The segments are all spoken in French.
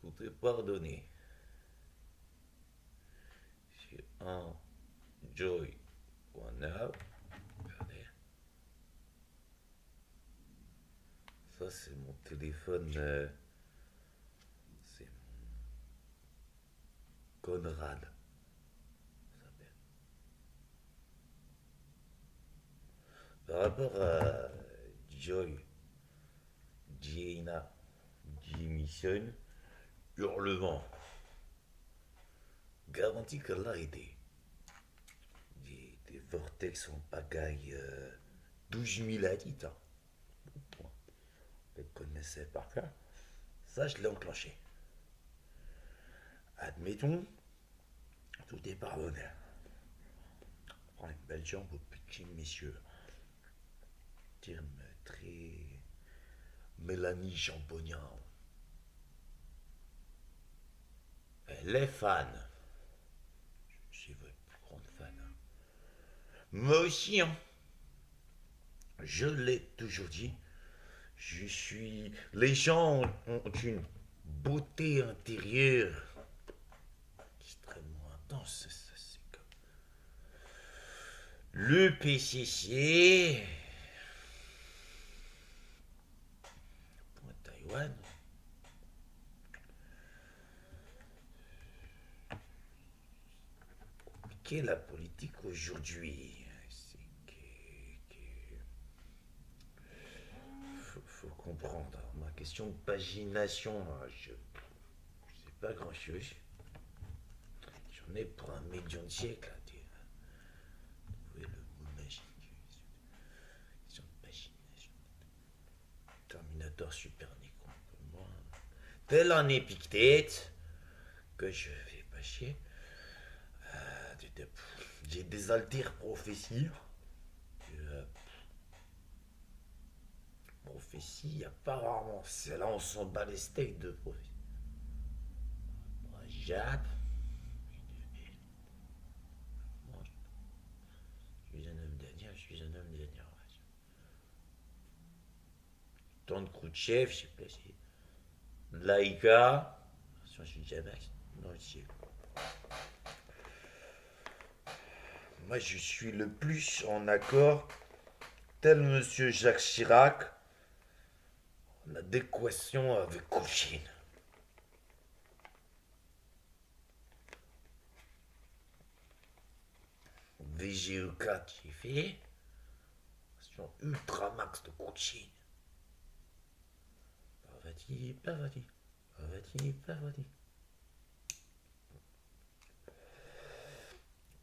tout est pardonné. J'ai un Joy.now. Regardez. Ça, c'est mon téléphone. C'est mon Conrad. Ça s'appelle. Par rapport à Joy, Gina, Mission, hurlement. Garantie qu'elle l'a aidé. Des vortex en pagaille 12 000 hadiths. Hein. Bon, je le connaissais par cœur. Ça, je l'ai enclenché. Admettons, tout est pardonné. Prends une belle jambe au petit messieurs. Terme très Mélanie Champognan. Elle est fan. Je suis votre plus grande fan. Hein. Moi aussi, hein. Je l'ai toujours dit. Je suis. Les gens ont une beauté intérieure extrêmement intense. C'est comme le PCC. Pour Taïwan. Qu'est la politique aujourd'hui? Faut comprendre. Ma question de pagination, je sais pas grand chose. J'en ai pour 1 million de siècles. Trouver le mot magique. Question de pagination. Terminator Super Necron. Tel un Épictète que je vais pas chier. J'ai des altères prophéties. Prophétie, apparemment, c'est là on s'en bat les steaks de prophétie. Jap. Je suis un homme dernier, je suis un homme dernier. Tant de coups de chef, j'ai placé. Laïka. Je suis jamais dans le ciel. Moi, je suis le plus en accord, tel Monsieur Jacques Chirac, en adéquation avec Cochin. VGE4, j'ai fait. Version Ultramax de Cochin. Parvati, Parvati, Parvati, Parvati.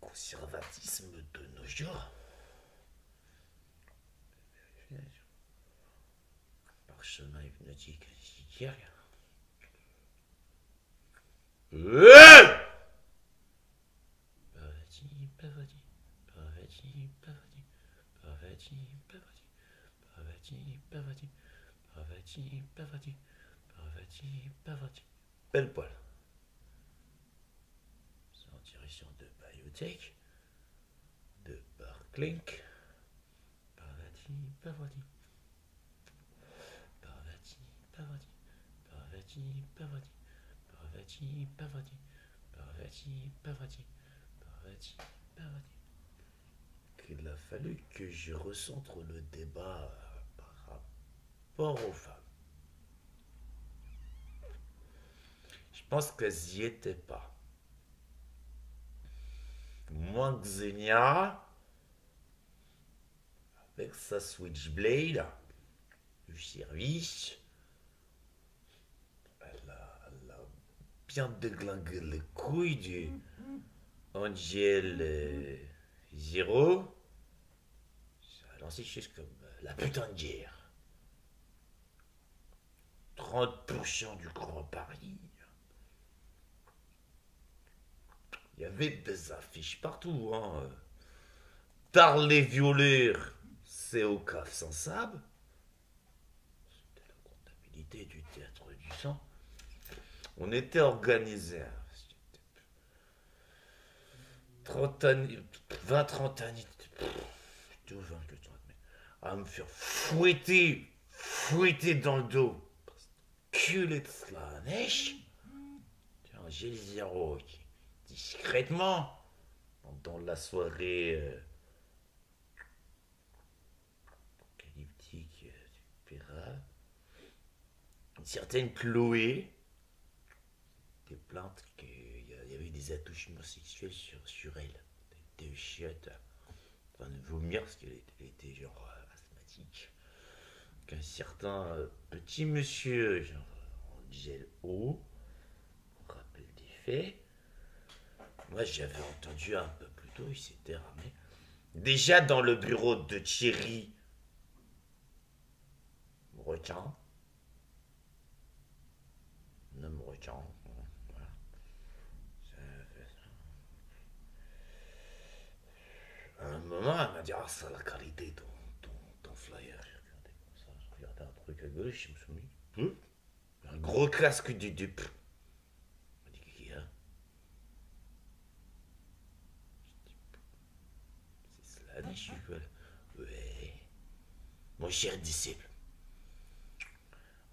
Conservatisme de nos jours. Parchemin hypnotique sicilien. Parvati, Parvati, Parvati, Parvati, Parvati, Parvati, Parvati, Parvati, Parvati, Parvati, Parvati, Parvati. Belle poil. C'est en direction de Biotech, de Barclink. Parvati, Parvati. Parvati, Parvati, Parvati, Parvati, Parvati, Parvati, Parvati, Parvati, Parvati, Parvati. Il a fallu que je recentre le débat par rapport aux femmes. Je pense qu'elles n'y étaient pas. Moins que Xenia, avec sa Switchblade, du service, elle a bien déglingué les couilles du Angel Zero. Ça a lancé juste comme la putain de guerre. 30% du Grand Paris. Il y avait des affiches partout. Hein. Tarl les violeurs, c'est au caf sans sable. C'était la comptabilité du théâtre du sang. On était organisés. 30 années, 20-30 années, plutôt 20 que 30, mais à me faire fouetter dans le dos. Culé de la neige. Angèle Zéro, qui, discrètement, dans la soirée apocalyptique, etc., une certaine Chloé, des plaintes qu'il y avait des attouchements sexuels sur elle, des chiottes, enfin de vomir parce qu'elle était genre asthmatique. Qu'un certain petit monsieur, genre Angel O, rappel des faits. Moi j'avais entendu un peu plus tôt, il s'était ramé. Déjà dans le bureau de Thierry Requin, nomme Requin, voilà. À un moment, elle m'a dit, ah, ça la qualité ton flyer. J'ai regardé comme ça, je regardais un truc à gauche, je me suis dit, un gros casque du dupe. Elle m'a dit, qu'est-ce qu'il y a? C'est cela, je suis quoi là? Ouais. Mon cher disciple,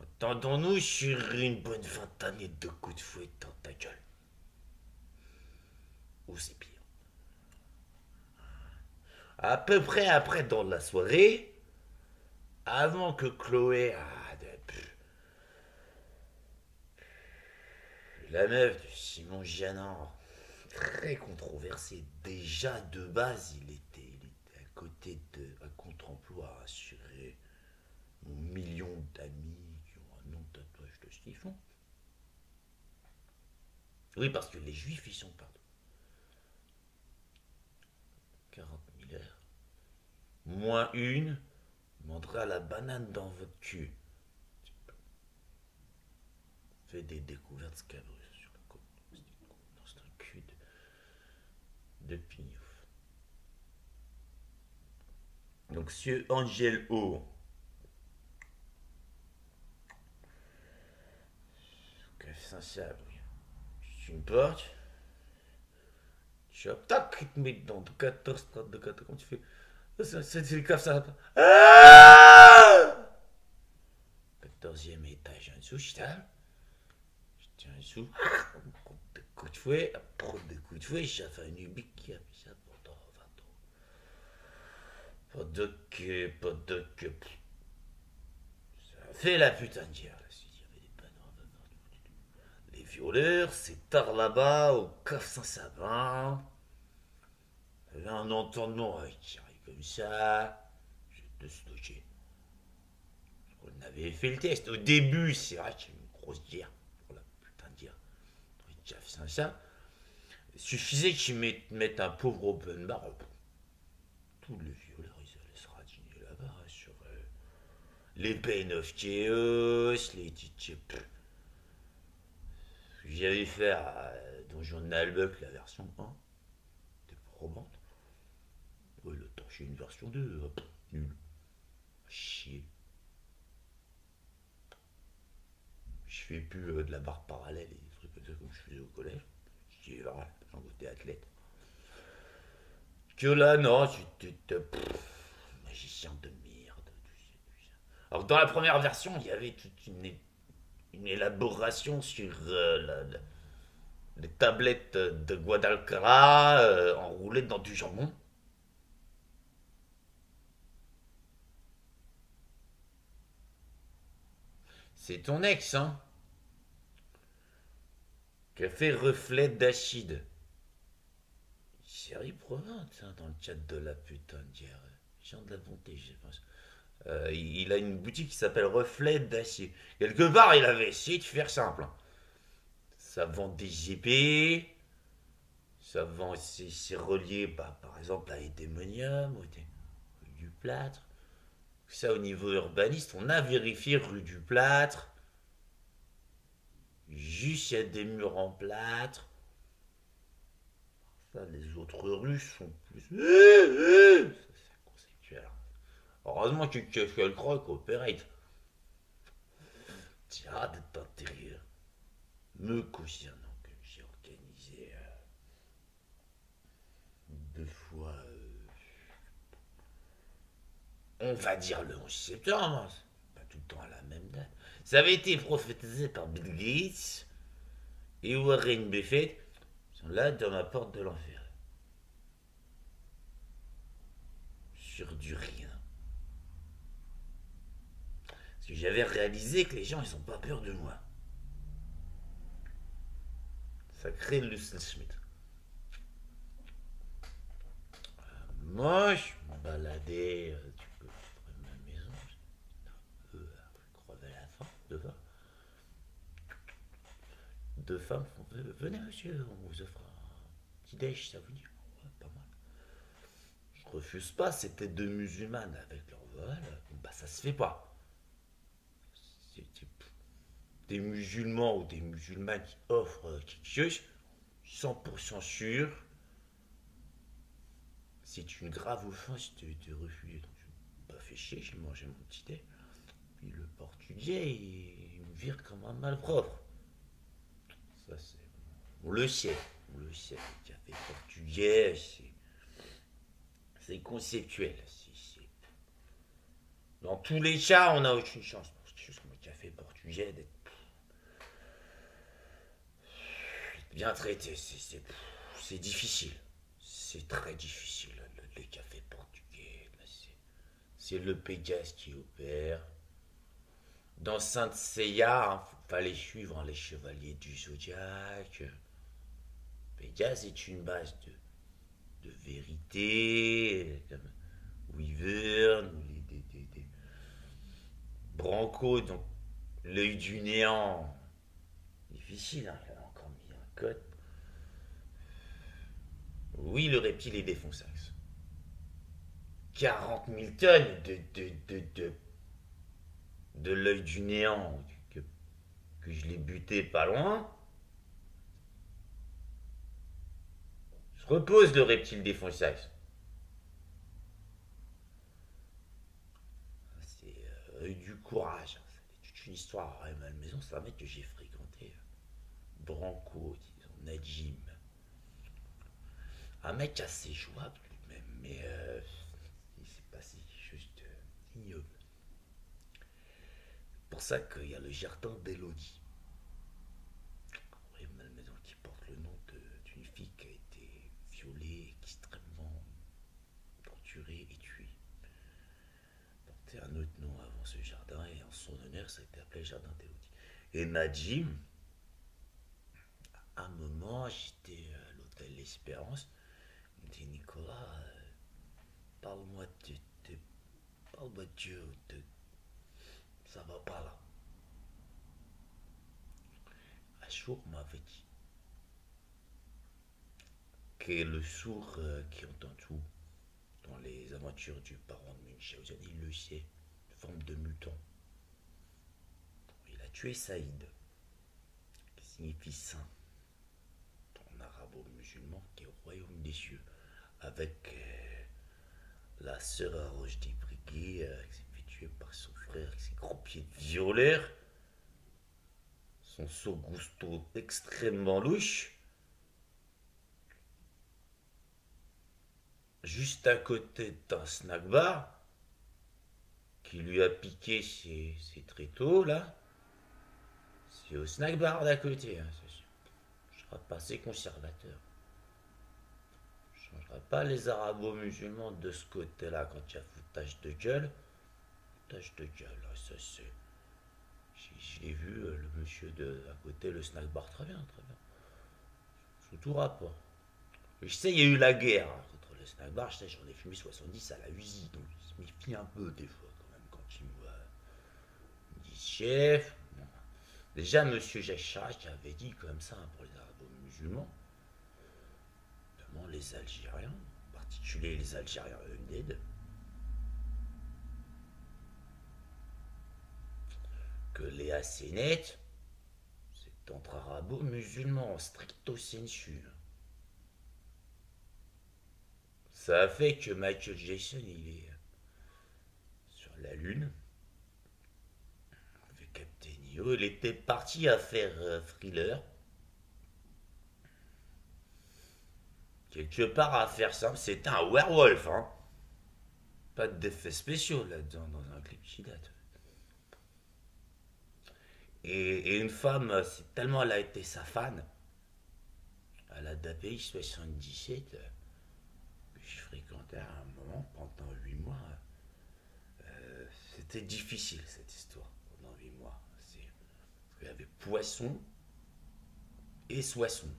entendons-nous sur une bonne vingtaine de coups de fouet dans ta gueule. Ou c'est pire. À peu près après dans la soirée, avant que Chloé, la meuf de Simon Gianan, très controversé, déjà de base, il était à côté d'un contre-emploi assuré aux millions d'amis qui ont un nom de tatouage de ce qu'ils font. Oui, parce que les juifs, ils sont partout. 40 000 heures. Moins une, demandera la banane dans votre cul. Fait des découvertes scabreuses sur la côte. C'est un cul de pignouf. Donc, Monsieur Angel O. Saint-Sable, oui. C'est une porte. Tu hop, tac, il te met dedans, de 14 strates de 14. Comment tu fais? C'est le caf, ça. 14e étage en dessous, je tiens en dessous. De coups de fouet, de coups de fouet, j'ai fait un ubique qui a mis ça pendant 20 ans. Pendant que. Ça a fait la putain de guerre, là. Il y avait des panneaux. Les violeurs, c'est tard là-bas, au caf Saint-Savin. Il y avait un entendement qui arrive comme ça. J'étais stocké. On avait fait le test. Au début, c'est vrai qu'il y a eu une grosse guerre. Pour la putain de guerre. J'ai fait ça. Il suffisait qu'ils mettent un pauvre open bar. Tous les violeurs, ils allaient se radiner là-bas. Sur les Pain of Chaos, les DJ. J'avais fait à Donjon Nalbuck la version 1. C'était probante. Ouais, le temps, j'ai une version 2. Nul. Chier. Je fais plus de la barre parallèle et des trucs comme ça comme je faisais au collège. J'ai voilà, j'en étais athlète. Que là, non, j'étais magicien de merde. Alors dans la première version, il y avait toute une élaboration sur les tablettes de Guadalcanal enroulées dans du jambon. C'est ton ex, hein? Qui a fait reflet d'acide. Série prenante, hein, dans le chat de la putain de guerre. Gens de la bonté, je pense. Il a une boutique qui s'appelle Reflet d'acier. Quelque part, il avait essayé de faire simple. Ça vend des épées. Ça vend, c'est relié, par exemple, à Edémonium, ou du plâtre. Ça, au niveau urbaniste, on a vérifié rue du plâtre. Juste, il y a des murs en plâtre. Ça, les autres rues sont plus. C'est conceptuel. Heureusement que le croc opérate. Tirade d'intérieur. Me concernant que j'ai organisé 2 fois. On va dire le 11 septembre. Pas tout le temps à la même date. Ça avait été prophétisé par Bill Gates et Warren Buffett sont là dans ma porte de l'enfer. Sur du rien. Parce que j'avais réalisé que les gens, ils ont pas peur de moi. Ça crée le Schmidt. Moi, je me baladais du côté de ma maison. Crever la faim, deux femmes font venez monsieur, on vous offre un petit déj, ça vous dit? Ouais, pas mal. Je refuse pas, c'était deux musulmanes avec leur voile. Bah ça se fait pas. C'est des musulmans ou des musulmanes qui offrent quelque chose, 100% sûr, c'est une grave offense de refuser. Donc je me pas fait chier, j'ai mangé mon petit thé. Puis le portugais, il me vire comme un malpropre. Ça c'est... On le sait, le café portugais, c'est conceptuel. Dans tous les cas, on n'a aucune chance pour quelque chose comme le café portugais d'être bien traité. C'est difficile. C'est très difficile, les cafés portugais. C'est le Pégase qui opère. Dans Sainte Seiya, il fallait suivre les chevaliers du Zodiaque. Pégase est une base de vérité, comme Wyvern, des Branco, donc l'œil du néant. Difficile, hein, il a encore mis un code. Oui, le reptile est défonçax. 40 000 tonnes de l'œil du néant que je l'ai buté pas loin. Je repose le reptile défonçax. C'est du courage. C'est toute une histoire à Malmaison. C'est un mec que j'ai fréquenté. Branco, disons, Najim. Un mec assez jouable lui-même, mais il s'est passé juste ignoble. C'est pour ça qu'il y a le jardin d'Elodie. Oui, Malmaison qui porte le nom d'une fille qui a été violée, extrêmement torturée et tuée. Portait un autre nom avant ce jardin et en son honneur, ça a été appelé jardin d'Elodie. Et Najim, à un moment, j'étais à l'hôtel L'Espérance. Il me dit Nicolas, parle-moi parle-moi de Dieu, ça va pas là. Achour m'avait dit que le sourd qui entend tout dans les aventures du parent de Munchausen, il le sait, forme de mutant. Il a tué Saïd, qui signifie saint, en arabo-musulman, qui est au royaume des cieux, avec la sœur à Roche des Briguets, qui s'est fait tuer par son frère, avec ses gros pieds de violeur, son saut gusto extrêmement louche. Juste à côté d'un snack bar qui lui a piqué ses tréteaux là. C'est au snack bar d'à côté, hein, c'est sûr. Je serai pas assez conservateur. Je changerai pas les arabo-musulmans de ce côté-là quand il y a foutage de gueule. Foutage de gueule, ça c'est. J'ai vu le monsieur à côté, le snack bar, très bien, très bien. Sous tout rapport. Je sais, il y a eu la guerre contre le snack bar, j'en ai fumé 70 à la usine, donc il se méfie un peu des fois quand même quand il me voit. Il me dit chef. Bon. Déjà, monsieur Jacques avait dit comme ça pour les arabo-musulmans, notamment les Algériens, en particulier les Algériens Undead, que les Assénètes, c'est entre arabo-musulmans, stricto sensu. Ça a fait que Michael Jackson, il est sur la Lune. Avec Captain EO, il était parti à faire Thriller. Quelque part à faire simple, c'était un werewolf, hein. Pas d'effets spéciaux là-dedans, dans un clip qui date. Et une femme, c'est tellement elle a été sa fan, d'API 77 que je fréquentais à un moment pendant 8 mois. C'était difficile cette histoire pendant 8 mois. Il y avait Poisson et Soisson.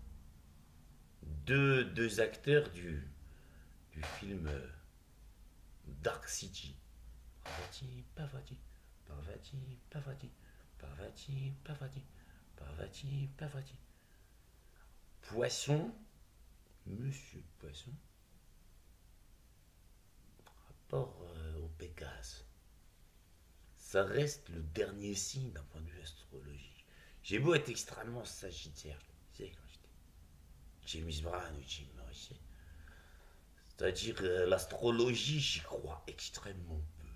Deux acteurs du film Dark City. Parvati, Parvati, Parvati, Parvati, Parvati, Parvati, Parvati, Parvati. Poisson, Monsieur Poisson, rapport au Pégase. Ça reste le dernier signe d'un point de vue astrologique. J'ai beau être extrêmement sagittaire, tu sais, quand j'étais James Brown ou Jim Morrison. C'est-à-dire l'astrologie, j'y crois extrêmement peu.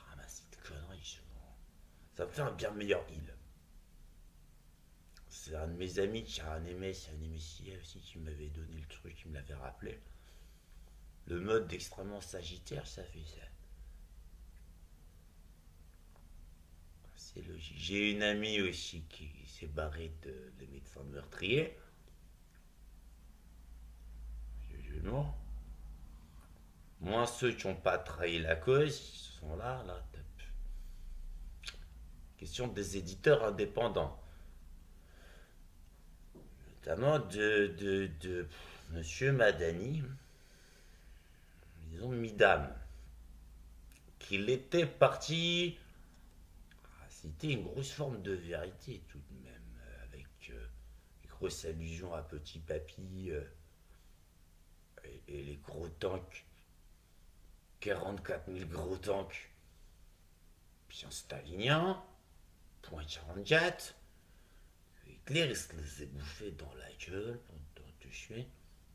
Ramasser de conneries, souvent. Ça me fait un bien meilleur heal. C'est un de mes amis qui a un MSIA aussi, qui m'avait donné le truc, qui me l'avait rappelé. Le mode d'extrêmement sagittaire, ça fait ça. C'est logique. J'ai une amie aussi qui s'est barrée de médecins meurtriers. Non. Moins ceux qui n'ont pas trahi la cause, ils sont là, top. Question des éditeurs indépendants. Notamment de Monsieur Madani, disons Midam, qu'il était parti. C'était une grosse forme de vérité tout de même, avec les grosses allusions à Petit Papy et les gros tanks. 44 000 gros tanks. Puis un stalinien, point 44. Hitler, il se les a bouffés dans la gueule pendant 2 semaines,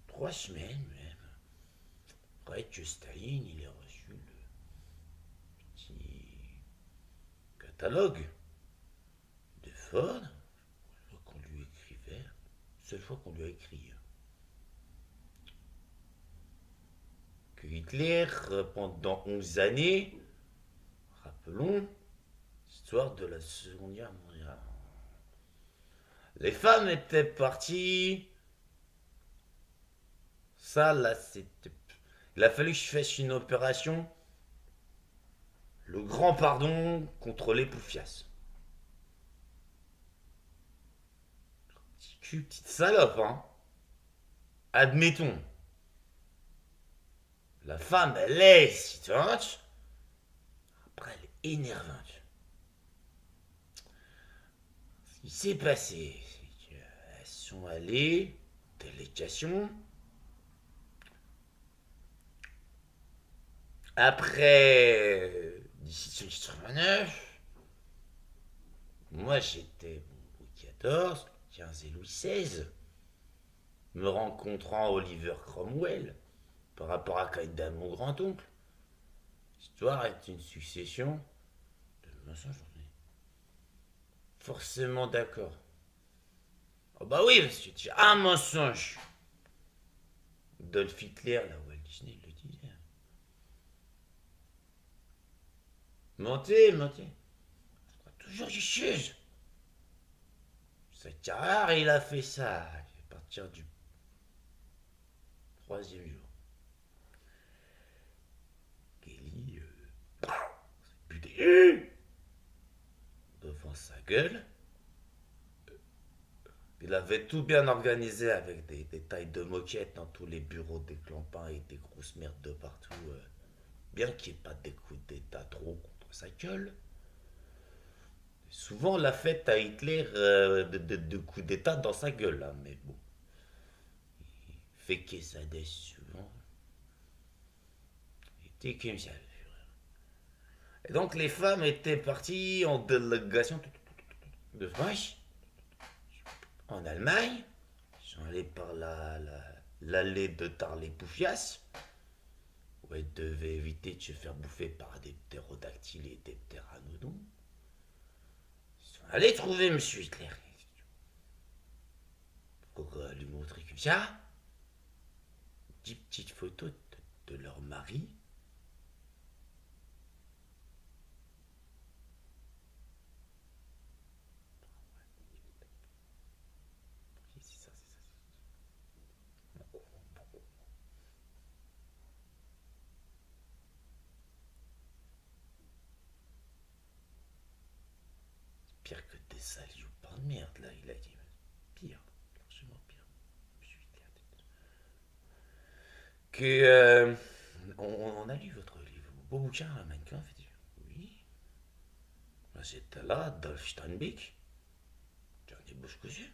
3 semaines même. Après que Staline, il a reçu le petit catalogue de Ford, qu'on lui écrivait, seule fois qu'on lui a écrit. Que Hitler, pendant 11 années, rappelons, l'histoire de la Seconde Guerre mondiale. Les femmes étaient parties. Ça, là, c'était. Il a fallu que je fasse une opération. Le grand pardon contre les poufias. Petit cul, petite salope, hein. Admettons. La femme, elle est excitante. Après, elle est énervante. Ce qui s'est passé, c'est qu'elles sont allées, délégation. Après 1789, moi j'étais Louis XIV, XV et Louis XVI, me rencontrant Oliver Cromwell par rapport à Caïda, mon grand-oncle. L'histoire est une succession de mensonges. Forcément d'accord. Oh bah oui, parce que tu as un mensonge. Dolph Hitler, la Walt Disney le disait. Mentez. Toujours du chose. Sa carrière, il a fait ça à partir du 3e jour. Kelly, buté devant sa gueule. Il avait tout bien organisé avec des tailles de moquette dans tous les bureaux des clampins et des grosses merdes de partout. Bien qu'il n'y ait pas des coups d'état trop contre sa gueule. Souvent, la fête à Hitler de coups d'état dans sa gueule, là, mais bon. Il fait que ça dès souvent. Il était comme ça. Et donc, les femmes étaient parties en délégation de France, en Allemagne. Ils sont allés par l'allée de Tarlé-Poufias, où elles devaient éviter de se faire bouffer par des ptérodactyles et des ptéranodons. Allez trouver Monsieur Hitler. Pour lui montrer comme ça 10 petites photos de leur mari. pire que des salopes de merde, là, il a dit. Pire, largement pire. Je suis que on a lu votre livre, beau bouquin, Mein Kampf. Oui. C'était là, Dolph Steinbeck. J'en ai bouche cousue.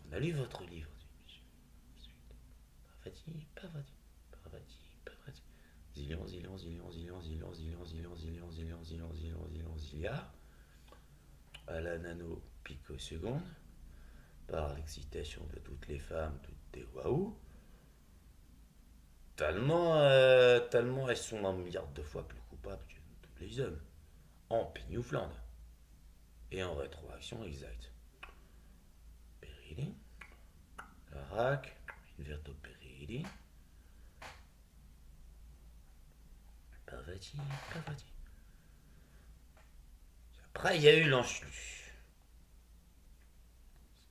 On a lu votre livre. Parvati, Parvati, Parvati, Parvati. Zillion, zillion, zillion, zillion, zillion, zillion, zillion, zillion, zillion, zillion, zillion, zillion, zilliard. À la nano picoseconde. Par l'excitation de toutes les femmes, toutes des waouh. Tellement elles sont un milliard de fois plus coupables que tous les hommes. En pignouflande. Et en rétroaction exacte. Péridine. Carac. Invertopéridine. Parvati, Parvati. Après, il y a eu l'Anschluss.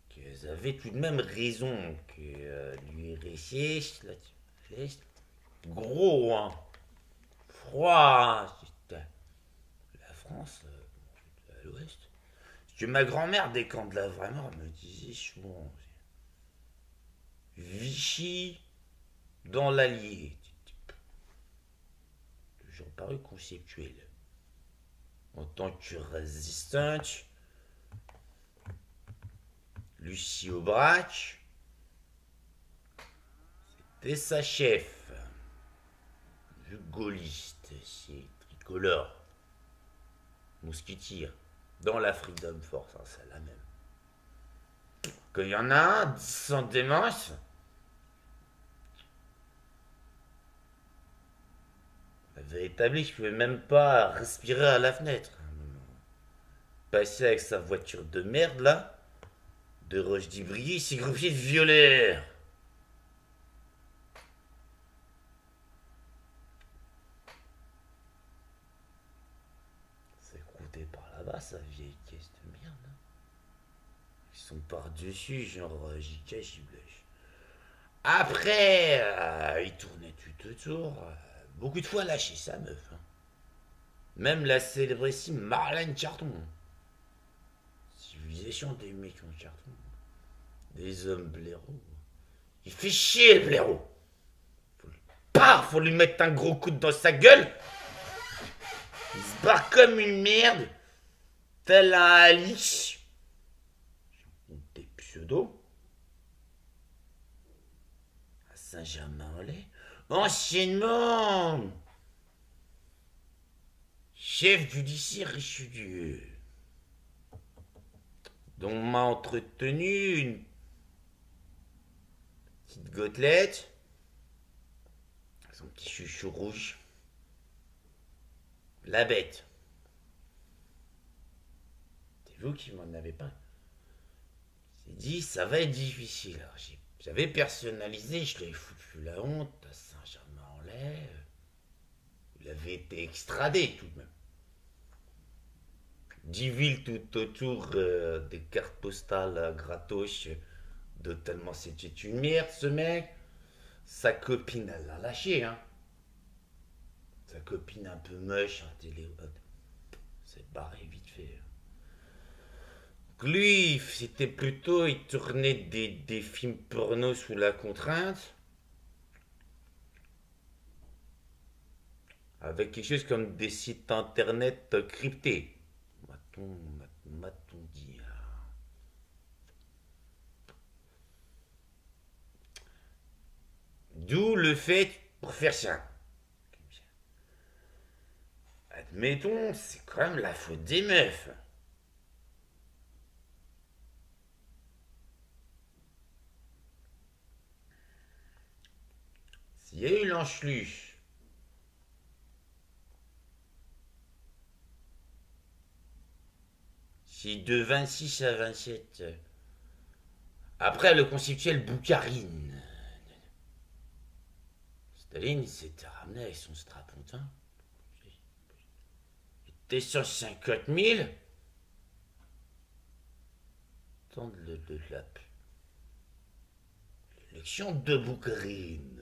Qu'elles avaient tout de même raison que l'URSS, l'Est, gros, hein, froid, hein, la France, à l'Ouest. Parce que ma grand-mère, des camps de la vraie mort, me disait, bon, Vichy dans l'Allier. Toujours paru conceptuel. En tant que résistante, Lucie Aubrac, c'était sa chef. Le gaulliste, c'est tricolore. Mousquetier. Dans la Freedom Force, hein, c'est la même. Qu'il y en a un, 10 sans démence. Elle avait établi que je pouvais même pas respirer à la fenêtre. Passer avec sa voiture de merde, là, de Roche d'Ivry, s'est greffier de violet. C'est croûté par là-bas, sa vieille caisse de merde. Ils sont par-dessus, genre JK Giblèche. Après, il tournait tout autour. Beaucoup de fois lâché sa meuf. Hein. Même la célébrissime Marlène Carton. Civilisation des mecs en carton. Des hommes blaireaux. Il fait chier le blaireau. Faut lui mettre un gros coup dans sa gueule. Il se barre comme une merde. Tel un Ali. Des pseudos. À Saint-Germain-en-Laye. Anciennement chef judiciaire Richelieu, dont m'a entretenu une petite gotelette, son petit chouchou rouge, la bête. C'est vous qui m'en avez pas. J'ai dit, ça va être difficile. Alors, j'avais personnalisé, je l'ai foutu la honte à Saint-Germain-en-Laye. Il avait été extradé tout de même. 10 villes tout autour, des cartes postales gratos, de tellement c'était une merde ce mec. Sa copine, elle l'a lâché, hein. Sa copine un peu moche, un téléphone. C'est barré vite fait. Lui, c'était plutôt, il tournait des films porno sous la contrainte. Avec quelque chose comme des sites internet cryptés. M'a-t-on dit. D'où le fait, pour faire ça, admettons, c'est quand même la faute des meufs. S'il y a eu l'Anschluss, si de 26 à 27, après le conceptuel Boukharine, Staline s'était ramené avec son strapontin. Il était 150 000. Tant de l'élection de Boukharine.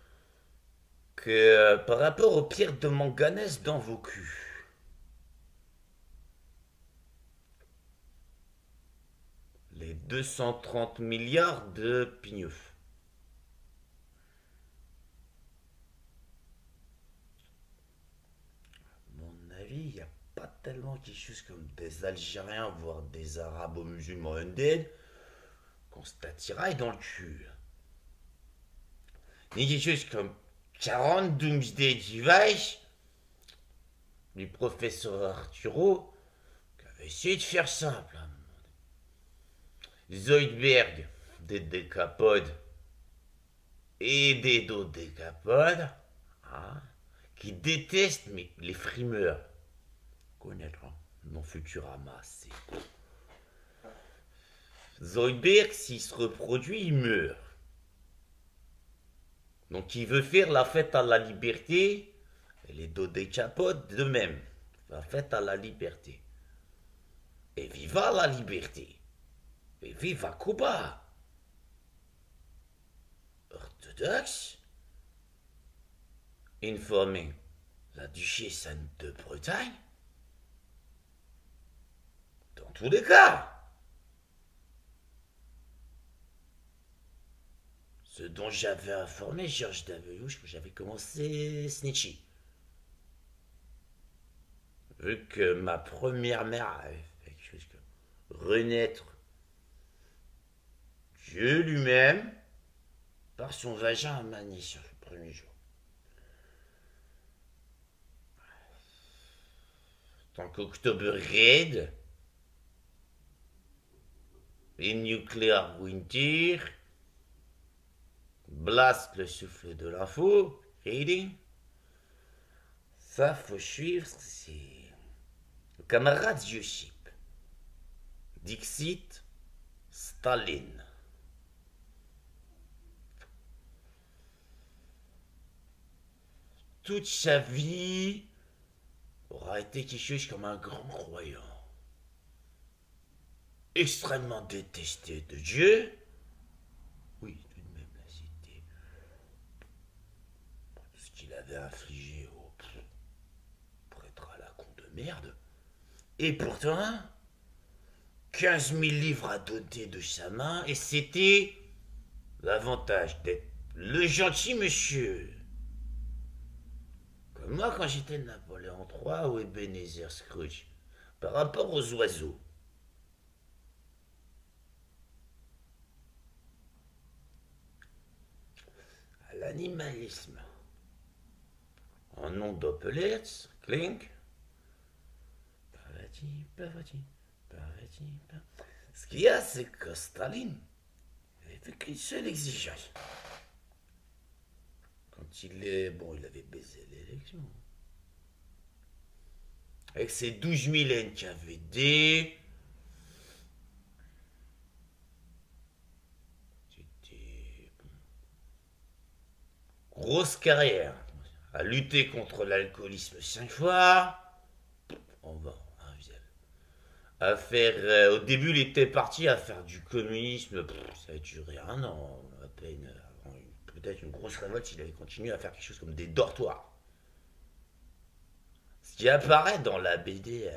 que par rapport aux pierres de manganèse dans vos culs, les 230 milliards de pignouf. À mon avis, il n'y a pas tellement quelque chose comme des Algériens, voire des Arabo-musulmans undead, qu'on se tâtiraille dans le cul. Ni quelque chose comme 40 Doomsday Device du professeur Arturo, qui avait essayé de faire simple. Zoidberg, des décapodes et des dodécapodes, hein, qui détestent les frimeurs. Connaître, hein, mon Futurama, c'est... Zoidberg, s'il se reproduit, il meurt. Donc il veut faire la fête à la liberté, et les dodécapodes de même. La fête à la liberté. Et viva la liberté. Et viva Cuba. Orthodoxe, informer la duchesse Anne de Bretagne, dans tous les cas. Ce dont j'avais informé Georges W. que j'avais commencé Snitchy. Vu que ma première mère avait fait quelque chose que renaître Dieu lui-même par son vagin à Manille sur le premier jour. Tant qu'October Red et Nuclear Winter, Blast le souffle de l'info, reading, ça faut suivre, c'est le camarade Yosip, Dixit, Staline. Toute sa vie aura été quelque chose comme un grand croyant, extrêmement détesté de Dieu. Oui, tout de même, là, c'était ce qu'il avait infligé au prêtre à la con de merde. Et pourtant, 15 000 livres à doter de sa main, et c'était l'avantage d'être le gentil monsieur. Comme moi quand j'étais Napoléon III ou Ebenezer Scrooge, par rapport aux oiseaux. À l'animalisme. En nom d'Opelitz, Klink. Ce qu'il y a, c'est que Staline n'avait qu'une seule exigence. Quand il est... Bon, il avait baisé l'élection. Avec ses 12 000 NKVD, c'était... Grosse carrière. À lutter contre l'alcoolisme 5 fois. On va, hein, à faire... au début, il était parti à faire du communisme. Ça a duré 1 an, à peine. Peut-être une grosse révolte s'il avait continué à faire quelque chose comme des dortoirs. Ce qui apparaît dans la BD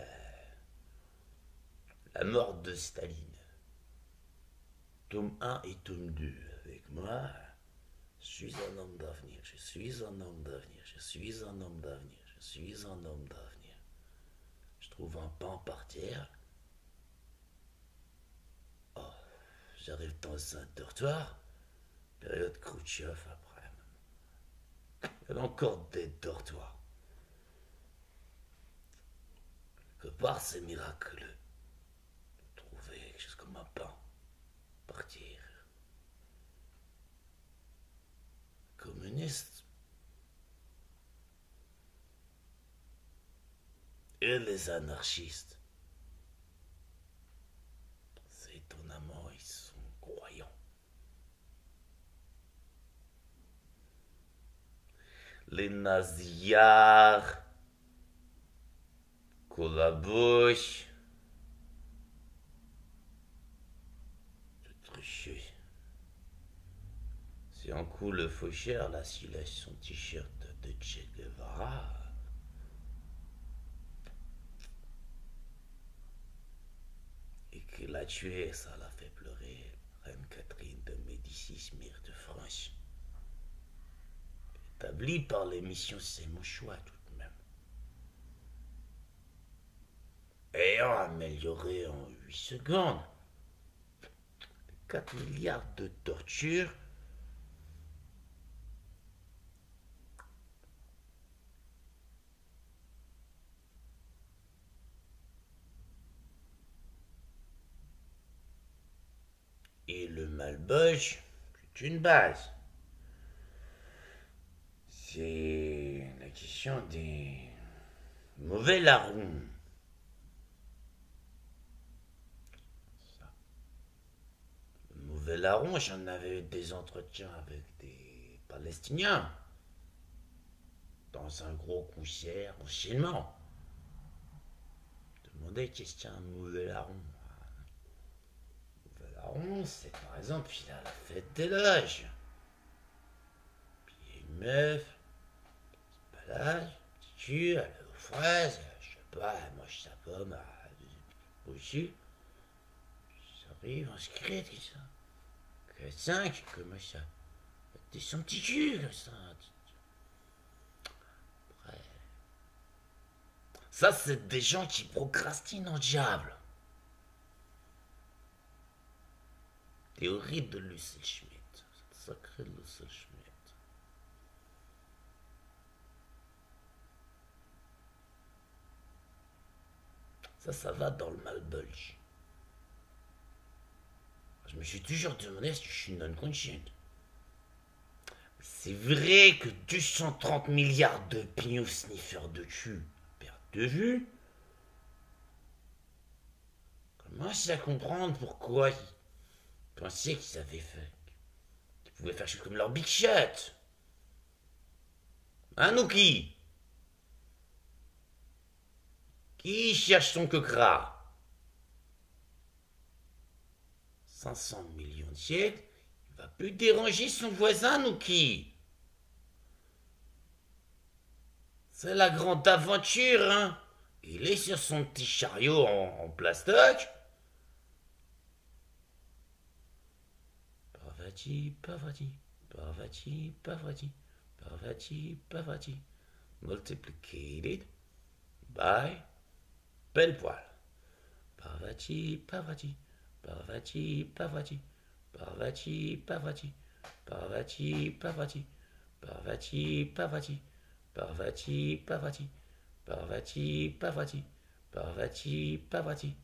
La mort de Staline. Tome 1 et tome 2. Avec moi, je suis un homme d'avenir, je suis un homme d'avenir, je suis un homme d'avenir, je suis un homme d'avenir. Je trouve un pain par terre. Oh, j'arrive dans un dortoir. Période Khrouchtchev après. Il y a encore des dortoirs. Quelque part, c'est miraculeux de trouver quelque chose comme un pain. Partir. Communiste. Et les anarchistes. C'est étonnamment, ils sont croyants. Les nasillards, Collabouche, c'est triché. C'est un coup le faucheur, là, s'il lâche son t-shirt de Che Guevara. Et qu'il l'a tué, ça l'a fait pleurer. Reine Catherine de Médicis, mère de France. Établi par l'émission C'est mon choix, tout de même. Ayant amélioré en 8 secondes 4 milliards de tortures. Et le malboge, c'est une base. C'est la question des mauvais larrons. Le mauvais larron, j'en avais eu des entretiens avec des Palestiniens. Dans un gros concert enchaînement. Je me demandais qu'est-ce qu'un mauvais larron. Un mauvais larron, c'est par exemple, il a la fête des loges. Puis il y a une meuf, balade, petit cul, elle est aux fraises, je sais pas, elle mange sa pomme au-dessus. Ça arrive en secret, tout ça. Que 5, comment ça? T'es son petit cul, comme ça. Après. Ça, c'est des gens qui procrastinent en diable. Théorie de Lucille Schmitt. Cette sacrée Lucille Schmitt. Ça va dans le malbolge. Je me suis toujours demandé si je suis non-conscient. C'est vrai que 230 milliards de pignons sniffeurs de cul à perte de vue. Commence à comprendre pourquoi ils pensaient qu'ils avaient fait. Qu'ils pouvaient faire chose comme leur big shot. Hein, Nouki? Qui cherche son cocra? 500 millions de siècles, il va plus déranger son voisin, Nouki. C'est la grande aventure, hein. Il est sur son petit chariot en plastoc. Parvati, Parvati, Parvati, Parvati, Parvati, Parvati, multiplicated by belle poil. Parvati, Parvati, Parvati, Parvati, Parvati, Parvati, Parvati, Parvati, Parvati, Parvati, Parvati, Parvati, Parvati, Parvati, Parvati, Parvati.